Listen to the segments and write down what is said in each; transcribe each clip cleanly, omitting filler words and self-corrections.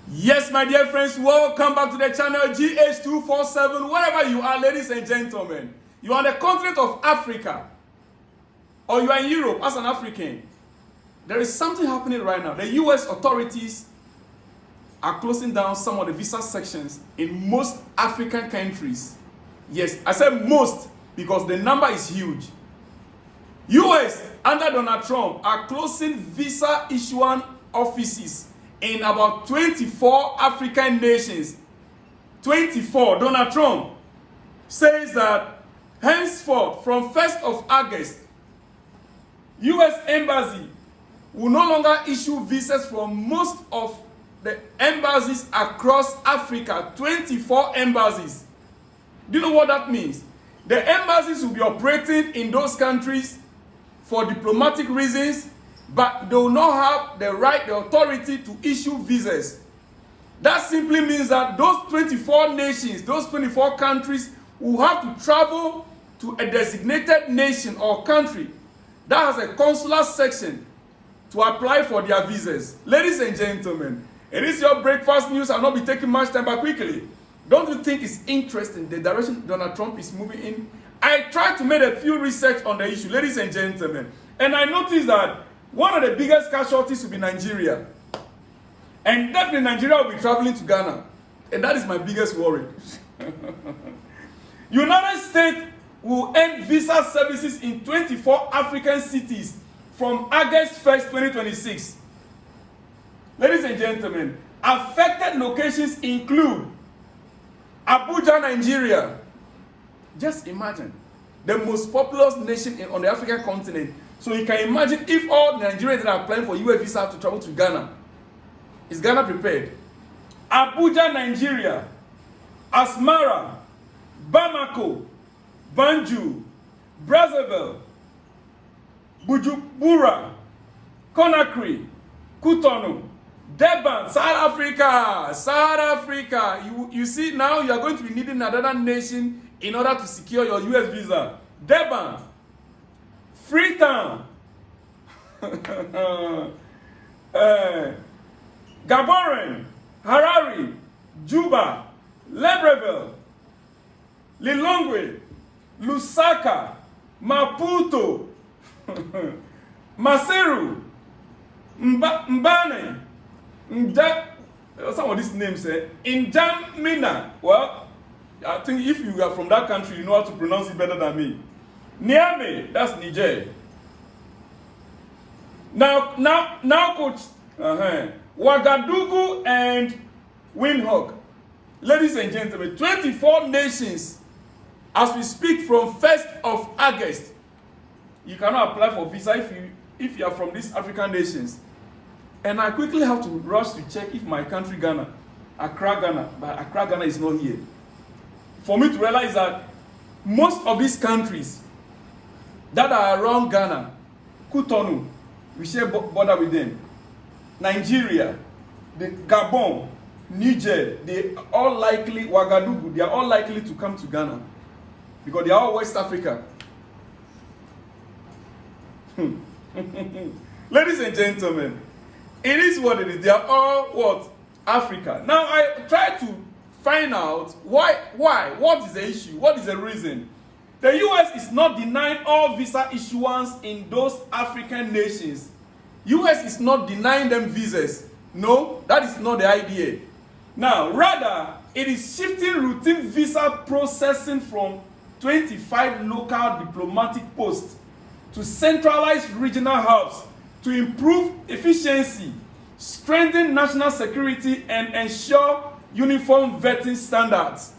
Yes, my dear friends, welcome back to the channel GH247. Wherever you are, ladies and gentlemen, you are on the continent of Africa, or you are in Europe as an African. There is something happening right now. The US authorities are closing down some of the visa sections in most African countries. Yes, I said most because the number is huge. US under Donald Trump are closing visa issuance offices in about 24 African nations. 24. Donald Trump says that henceforth, from 1st of August, US Embassy will no longer issue visas from most of the embassies across Africa. 24 embassies. Do you know what that means? The embassies will be operating in those countries for diplomatic reasons, but they will not have the right, the authority to issue visas. That simply means that those 24 nations, those 24 countries will have to travel to a designated nation or country that has a consular section to apply for their visas. Ladies and gentlemen, it is your breakfast news. I'll not be taking much time, but quickly. Don't you think it's interesting the direction Donald Trump is moving in? I tried to make a few research on the issue, ladies and gentlemen, and I noticed that one of the biggest casualties will be Nigeria. And definitely Nigeria will be traveling to Ghana. And that is my biggest worry. United States will end visa services in 24 African cities from August 1st, 2026. Ladies and gentlemen, affected locations include Abuja, Nigeria. Just imagine, the most populous nation on the African continent. So you can imagine if all Nigerians that are applying for US visa have to travel to Ghana. Is Ghana prepared? Abuja, Nigeria. Asmara, Bamako, Banjul, Brazzaville, Bujumbura, Conakry, Cotonou, Durban, South Africa. South Africa. You see, now you are going to be needing another nation in order to secure your US visa. Durban, Freetown, Gaborone, Harare, Juba, Libreville, Lilongwe, Lusaka, Maputo, Maseru, Mbane, some of these names, N'Djamena. Well, I think if you are from that country, you know how to pronounce it better than me. Niamey, that's Niger. Now, coach, Ouagadougou and Windhoek. Ladies and gentlemen, 24 nations as we speak from 1st of August. You cannot apply for visa if you are from these African nations. And I quickly have to rush to check if my country, Ghana, Accra, Ghana, but Accra, Ghana is not here. For me to realize that most of these countries that are around Ghana, Cotonou, we share border with them. Nigeria, the Gabon, Niger, they are all likely, Ouagadougou, they are all likely to come to Ghana because they are all West Africa. Ladies and gentlemen, it is what it is. They are all what? Africa. Now I try to find out why, what is the issue, what is the reason. The US is not denying all visa issuance in those African nations. US is not denying them visas. No, that is not the idea. Now, rather, it is shifting routine visa processing from 25 local diplomatic posts to centralized regional hubs to improve efficiency, strengthen national security, and ensure uniform vetting standards.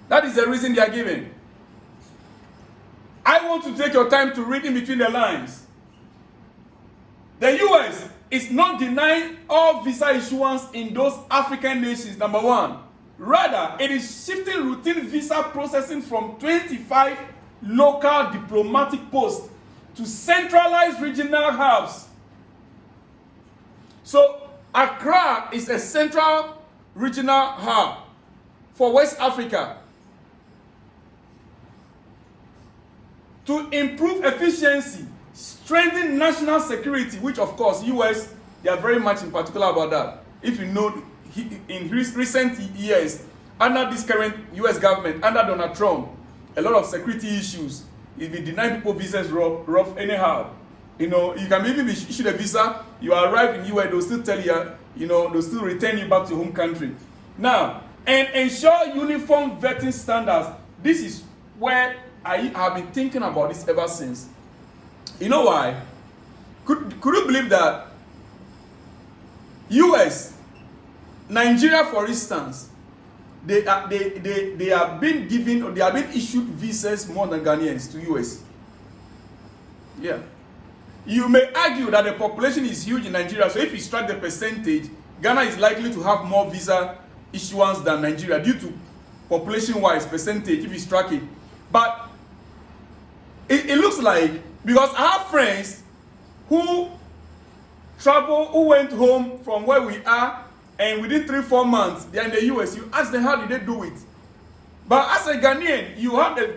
That is the reason they are giving. I want to take your time to read in between the lines. The US is not denying all visa issuance in those African nations, number one. Rather, it is shifting routine visa processing from 25 local diplomatic posts to centralized regional hubs. So, Accra is a central regional hub for West Africa. To improve efficiency, strengthen national security, which of course US, they are very much in particular about that. if you know, in recent years, under this current US government, under Donald Trump, a lot of security issues. If you deny people visas rough anyhow, you know, you can even be issued a visa, you arrive in US, they'll still tell you, you know, they'll still return you back to home country. Now, and ensure uniform vetting standards. This is where I have been thinking about this ever since. You know why? Could you believe that US, Nigeria, for instance, they have been given, or they have been issued visas more than Ghanaians to US. Yeah. You may argue that the population is huge in Nigeria, so if you strike the percentage, Ghana is likely to have more visa issuance than Nigeria due to population-wise percentage, if you strike it. But it looks like, because I have friends who went home from where we are, and within 3-4 months, they are in the US. You ask them, how did they do it? But as a Ghanaian, you have the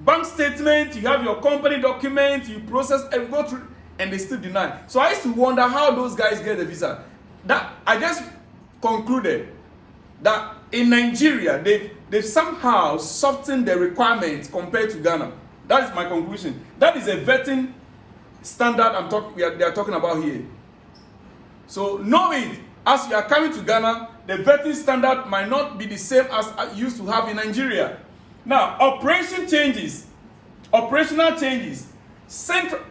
bank statement, you have your company document, you process and go through, and they still deny. So I used to wonder how those guys get the visa. That I just concluded that in Nigeria, they've somehow softened the requirements compared to Ghana. That is my conclusion. That is a vetting standard they are talking about here. So know it. As you are coming to Ghana, the vetting standard might not be the same as I used to have in Nigeria. Now, operational changes,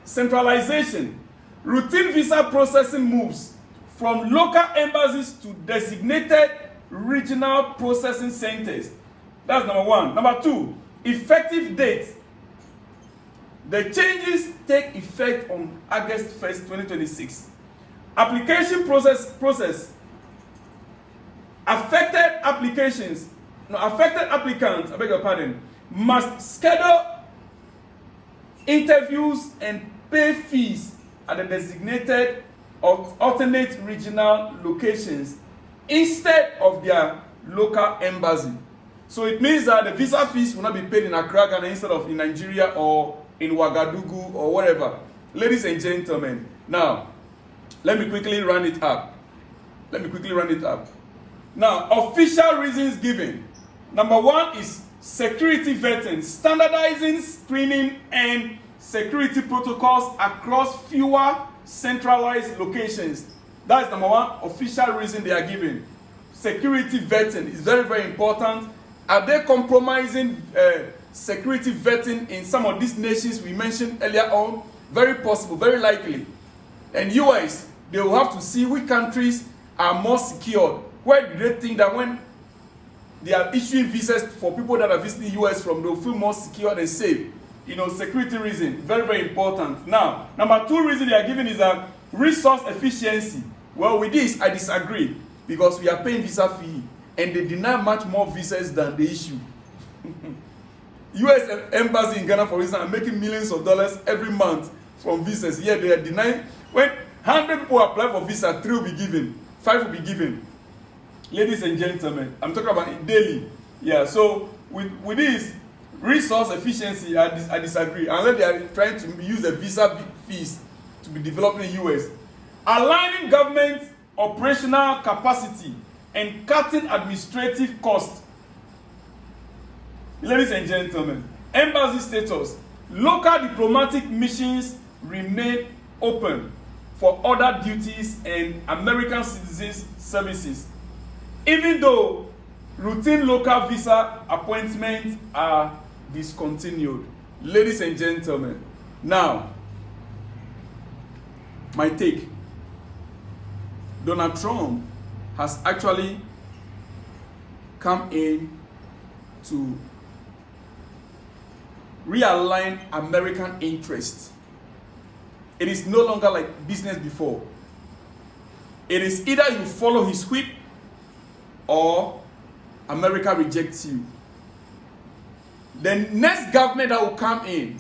centralization, routine visa processing moves from local embassies to designated regional processing centers. That's number one. Number two, effective date. The changes take effect on August 1st, 2026. Application process. Affected applicants, I beg your pardon, must schedule interviews and pay fees at the designated or alternate regional locations instead of their local embassy. So it means that the visa fees will not be paid in Accra, Ghana, instead of in Nigeria or in Ouagadougou or whatever. Ladies and gentlemen, now, let me quickly run it up. Now, official reasons given. Number one is security vetting, standardizing screening and security protocols across fewer centralized locations. That is number one official reason they are giving. Security vetting is very, very important. Are they compromising security vetting in some of these nations we mentioned earlier on? Very possible, very likely. And US, they will have to see which countries are more secured. Where do they think that when they are issuing visas for people that are visiting US from, they'll feel more secure and safe? You know, security reason, very, very important. Now, number two reason they are giving is that resource efficiency. Well, with this, I disagree, because we are paying visa fee, and they deny much more visas than they issue. US embassy in Ghana, for instance, are making millions of dollars every month from visas. Yet they are denying. When 100 people apply for visa, 3 will be given, 5 will be given. Ladies and gentlemen, I'm talking about it daily. Yeah, so with this resource efficiency, I disagree. Unless they are trying to use the visa fees to be developed in the US. Aligning government operational capacity and cutting administrative costs. Ladies and gentlemen, embassy status. Local diplomatic missions remain open for other duties and American citizens services, even though routine local visa appointments are discontinued. Ladies and gentlemen, now, my take. Donald Trump has actually come in to realign American interests. It is no longer like business before. It is either you follow his whip or America rejects you. The next government that will come in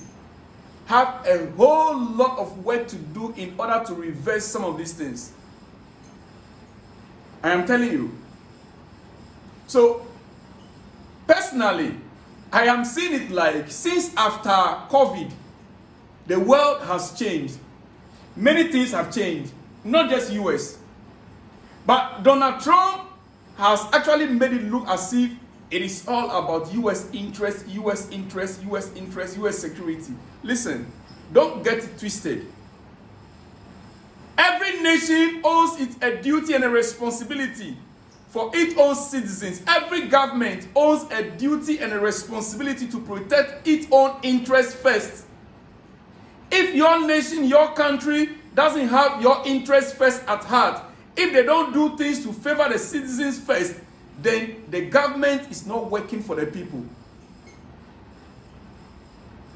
have a whole lot of work to do in order to reverse some of these things. I am telling you. So, personally, I am seeing it like since after COVID, the world has changed. Many things have changed, not just US. But Donald Trump has actually made it look as if it is all about US interest, US interest, US interest, US security. Listen, don't get it twisted. Every nation owes it a duty and a responsibility for its own citizens. Every government owes a duty and a responsibility to protect its own interests first. If your nation, your country doesn't have your interests first at heart, if they don't do things to favor the citizens first, then the government is not working for the people.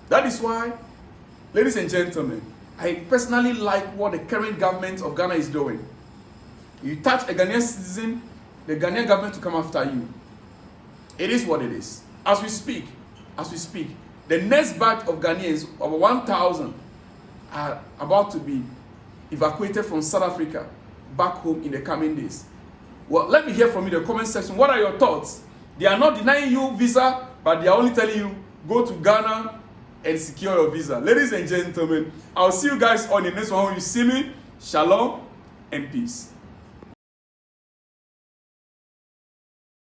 That is why, ladies and gentlemen, I personally like what the current government of Ghana is doing. You touch a Ghanaian citizen, the Ghanaian government will come after you. It is what it is. As we speak, the next batch of Ghanaians, over 1,000, are about to be evacuated from South Africa back home in the coming days. Well, let me hear from you in the comment section. What are your thoughts? They are not denying you visa, but they are only telling you, go to Ghana and secure your visa. Ladies and gentlemen, I'll see you guys on the next one. When you see me, shalom and peace.